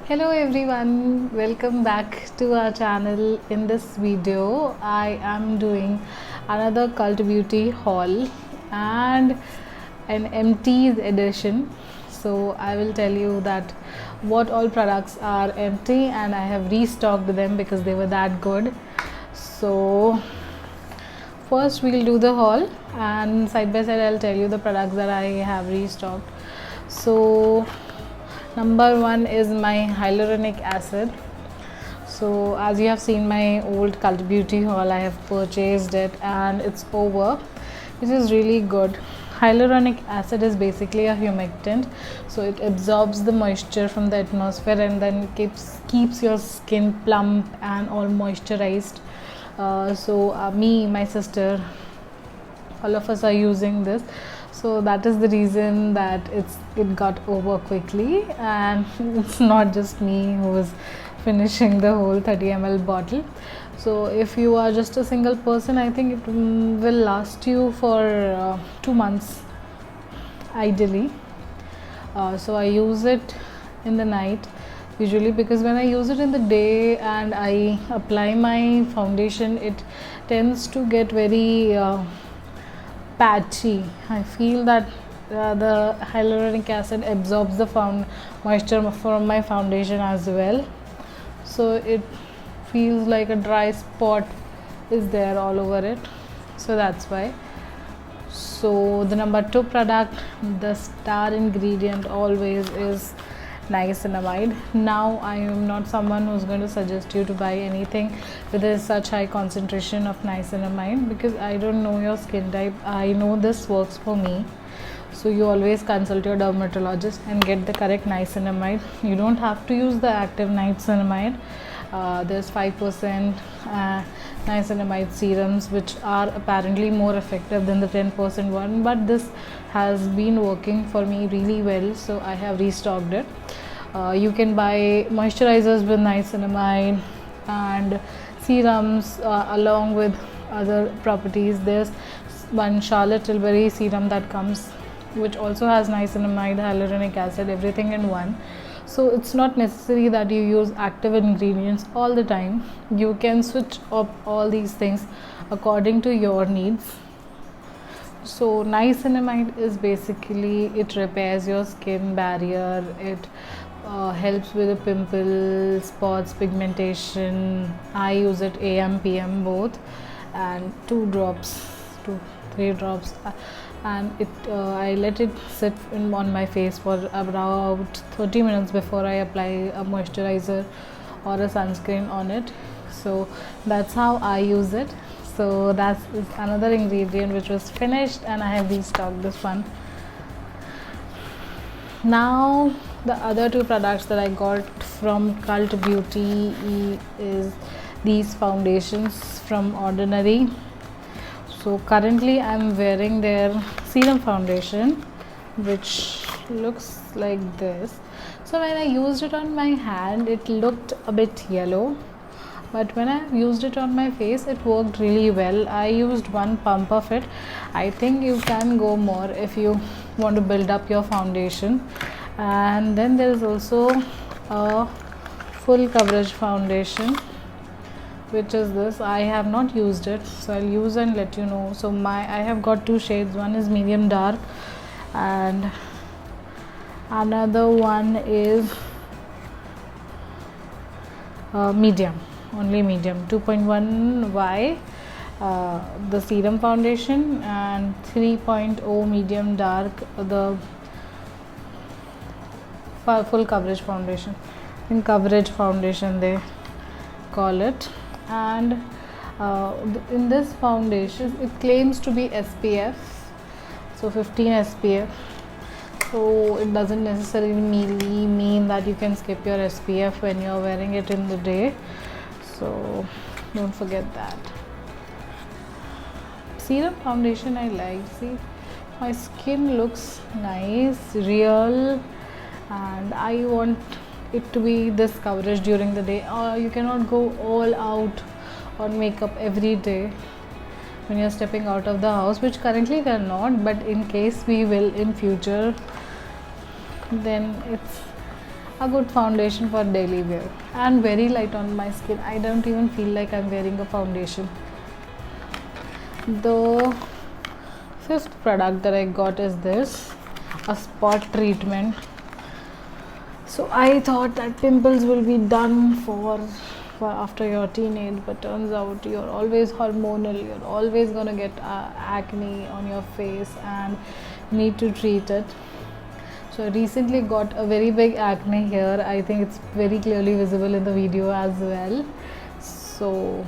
Hello everyone, welcome back to our channel. In this video I am doing another Cult Beauty haul and an empty edition. So I will tell you that what all products are empty and I have restocked them because they were that good. So first we'll do the haul and side by side I'll tell you the products that I have restocked. So number one is my hyaluronic acid. So as you have seen my old Cult Beauty haul, I have purchased it and it's over. It is really good. Hyaluronic acid is basically a humectant, so it absorbs the moisture from the atmosphere and then keeps your skin plump and all moisturized. Me, my sister, all of us are using this, so that is the reason that it got over quickly, and it's not just me who was finishing the whole 30 ml bottle. So if you are just a single person, I think it will last you for 2 months ideally. So I use it in the night usually, because when I use it in the day and I apply my foundation, it tends to get very patchy. I feel that the hyaluronic acid absorbs the moisture from my foundation as well, so it feels like a dry spot is there all over it, so that's why. So the number 2 product, the star ingredient always, is niacinamide. Now I am not someone who's going to suggest you to buy anything with such high concentration of niacinamide, because I don't know your skin type. I know this works for me, so you always consult your dermatologist and get the correct niacinamide. You don't have to use the active niacinamide. There's 5% niacinamide serums which are apparently more effective than the 10% one, but this has been working for me really well, so I have restocked it. You can buy moisturizers with niacinamide and serums along with other properties. There's one Charlotte Tilbury serum that comes, which also has niacinamide, hyaluronic acid, everything in one. So it's not necessary that you use active ingredients all the time. You can switch up all these things according to your needs. So niacinamide is basically, it repairs your skin barrier. It helps with the pimples, spots, pigmentation. I use it AM PM both, and 2 3 drops, and I let it sit on my face for about 30 minutes before I apply a moisturizer or a sunscreen on it. So that's how I use it. So that's another ingredient which was finished and I have restocked this one. Now the other 2 products that I got from Cult Beauty is these foundations from Ordinary. So currently I'm wearing their serum foundation, which looks like this. So when I used it on my hand, it looked a bit yellow, but when I used it on my face, it worked really well. I used 1 pump of it. I think you can go more if you want to build up your foundation. And then there is also a full coverage foundation, which is this. I have not used it, so I'll use and let you know. So I have got 2 shades. One is medium dark and another one is medium, only medium, 2.1Y the serum foundation, and 3.0 medium dark the full coverage foundation. In coverage foundation they call it. And in this foundation it claims to be SPF, so 15 SPF. So it doesn't necessarily mean that you can skip your SPF when you're wearing it in the day, so don't forget that. Serum foundation I like. See, my skin looks nice, real, and I want it to be this coverage during the day. You cannot go all out on makeup every day when you're stepping out of the house, which currently we are not, but in case we will in future, then it's a good foundation for daily wear and very light on my skin. I don't even feel like I'm wearing a foundation. The fifth product that I got is this, a spot treatment. So I thought that pimples will be done for after your teenage, but turns out you're always hormonal, you're always gonna get acne on your face and need to treat it. So I recently got a very big acne here. I think it's very clearly visible in the video as well. So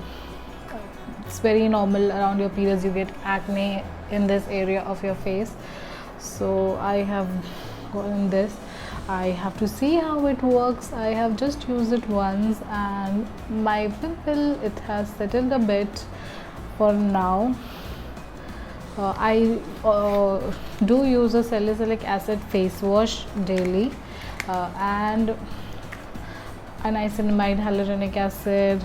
it's very normal around your periods you get acne in this area of your face. So I have gotten this. I have to see how it works. I have just used it once and my pimple, it has settled a bit for now. I do use a salicylic acid face wash daily and a niacinamide hyaluronic acid,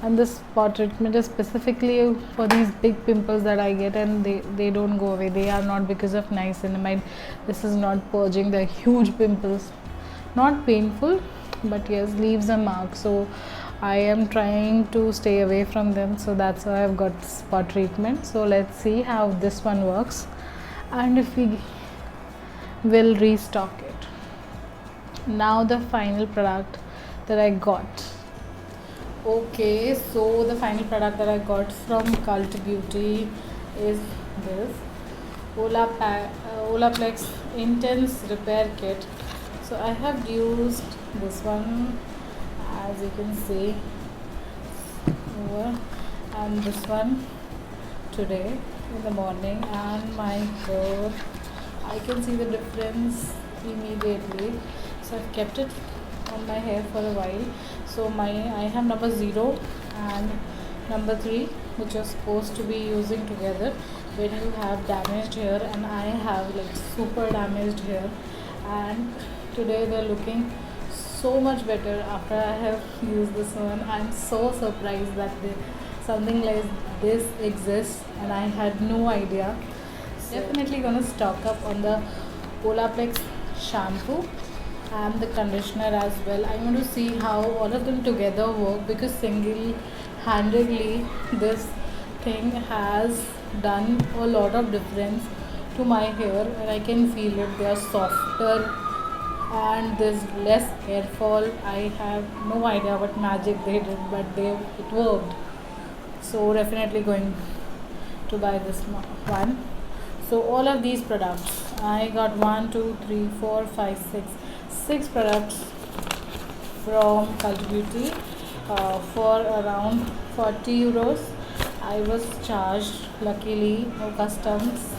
and this spot treatment is specifically for these big pimples that I get, and they don't go away. They are not because of niacinamide. This is not purging the huge pimples. Not painful, but yes, leaves a mark. So I am trying to stay away from them, so that's why I've got spot treatment. So let's see how this one works and if we will restock it. Now the final product that I got. Okay, so the final product that I got from Cult Beauty is this Olaplex Intense Repair Kit. So I have used this one, as you can see over, and this one today in the morning, and my hair, I can see the difference immediately. So I've kept it on my hair for a while. So I have number 0 and number 3, which you're supposed to be using together when you have damaged hair, and I have like super damaged hair, and today they're looking so much better after I have used this one. I'm so surprised that something like this exists and I had no idea. So definitely gonna stock up on the Olaplex shampoo and the conditioner as well. I want to see how all of them together work, because single-handedly this thing has done a lot of difference to my hair, and I can feel it. They are softer and there's less hair fall. I have no idea what magic they did, but it worked. So definitely going to buy this one. So all of these products, I got 1, 2, 3, 4, 5, 6 products from Cult Beauty for around 40 euros. I was charged, luckily, no customs.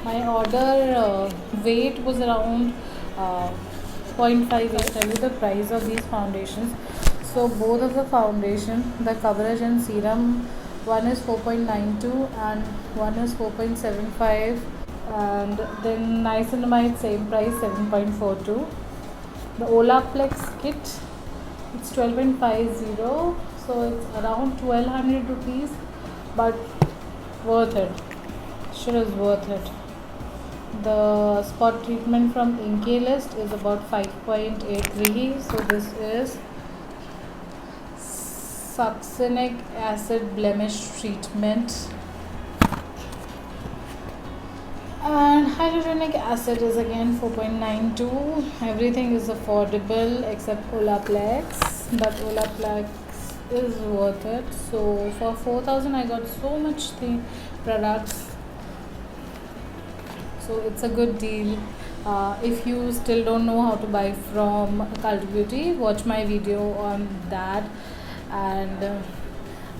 My order weight was around 0.5. I'll tell you the price of these foundations. So both of the foundation, the coverage and serum, one is 4.92 and one is 4.75, and then niacinamide, same price, 7.42. The Olaplex kit, it's 12.50, so it's around 1200 rupees, but worth it. Sure is worth it. The spot treatment from Inkey-List is about 5.83. So this is succinic acid blemish treatment, and hyaluronic acid is again 4.92. Everything is affordable except Olaplex, but Olaplex is worth it. So for 4,000 I got so much products, so it's a good deal. If you still don't know how to buy from Cult Beauty, watch my video on that. And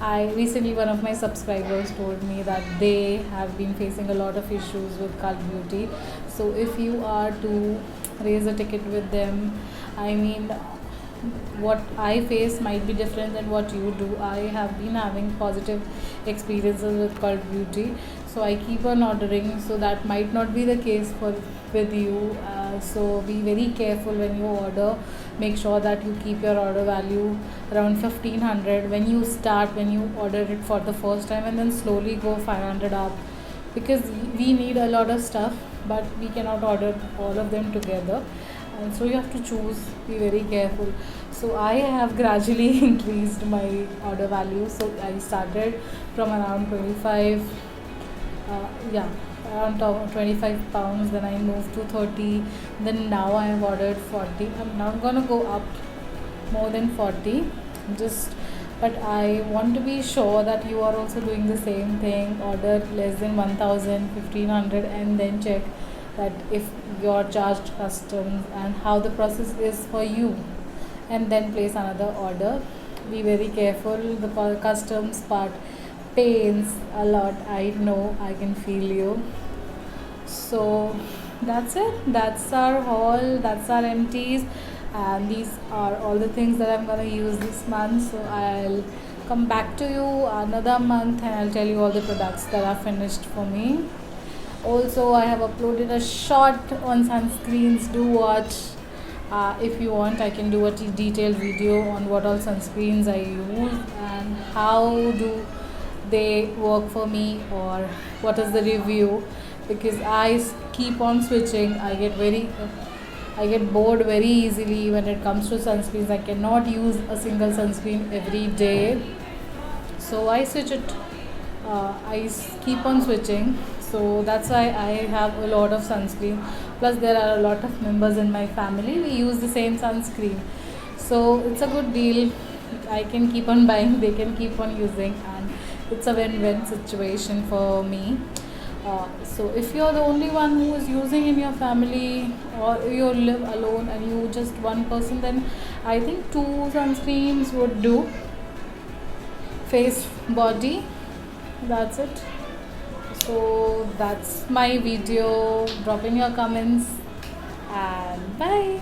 I recently, one of my subscribers told me that they have been facing a lot of issues with Cult Beauty. So if you are to raise a ticket with them, I mean, what I face might be different than what you do. I have been having positive experiences with Cult Beauty, so I keep on ordering. So that might not be the case with you. So be very careful when you order. Make sure that you keep your order value around 1500 when you order it for the first time, and then slowly go 500 up, because we need a lot of stuff, but we cannot order all of them together. and so you have to choose, be very careful. So I have gradually increased my order value. So I started from around 25, yeah, around 25 pounds, then I moved to 30, then now I have ordered 40. I'm not gonna go up more than 40, just, but I want to be sure that you are also doing the same thing. Order less than 1000, 1500, and then check that if you're charged customs and how the process is for you, and then place another order. Be very careful, the customs part pains a lot. I know, I can feel you. So that's it, that's our haul, that's our empties, and these are all the things that I'm gonna use this month. So I'll come back to you another month and I'll tell you all the products that are finished for me. Also, I have uploaded a short on sunscreens. Do watch. If you want, I can do a detailed video on what all sunscreens I use and how do they work for me, or what is the review, because keep on switching. I get bored very easily when it comes to sunscreens. I cannot use a single sunscreen every day, so I switch it. Keep on switching. So that's why I have a lot of sunscreen. Plus, there are a lot of members in my family. We use the same sunscreen, so it's a good deal. I can keep on buying, they can keep on using, and it's a win-win situation for me. So if you're the only one who is using in your family, or you live alone and you just one person, then I think two sunscreens would do. Face, body, that's it. So that's my video. Drop in your comments and bye.